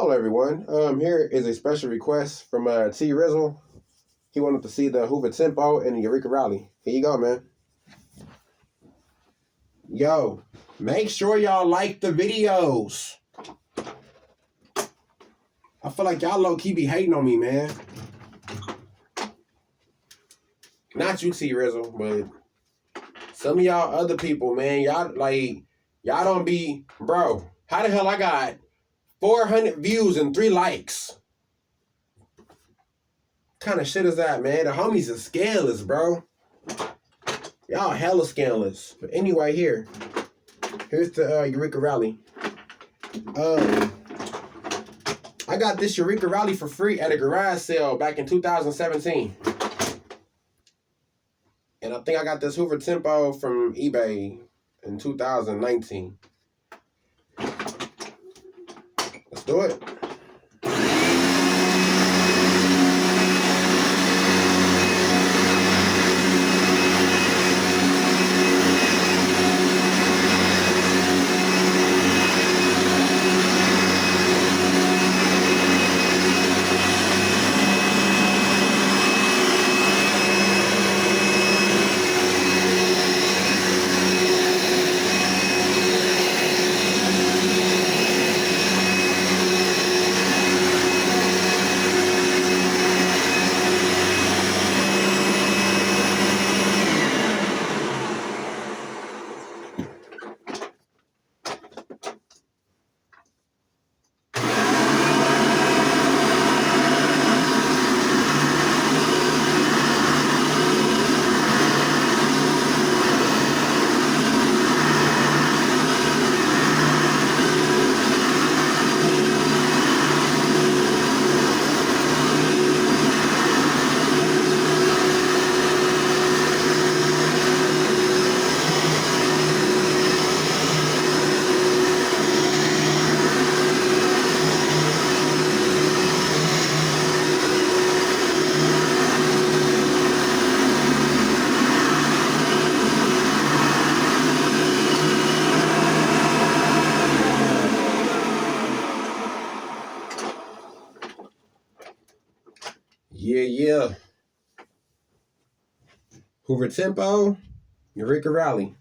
Hello everyone. Here is a special request from T Rizzle. He wanted to see the Hoover Tempo and the Eureka Rally. Here you go, man. Yo, make sure y'all like the videos. I feel like y'all low-key be hating on me, man. Not you, T Rizzle, but some of y'all other people, man. Y'all don't be, bro. How the hell I got 400 views and 3 likes? What kind of shit is that, man? The homies are scandalous, bro. Y'all hella scandalous. But anyway, here's the Eureka Rally. I got this Eureka Rally for free at a garage sale back in 2017. And I think I got this Hoover Tempo from eBay in 2019. Let's do it. Yeah. Hoover Tempo, Eureka Rally.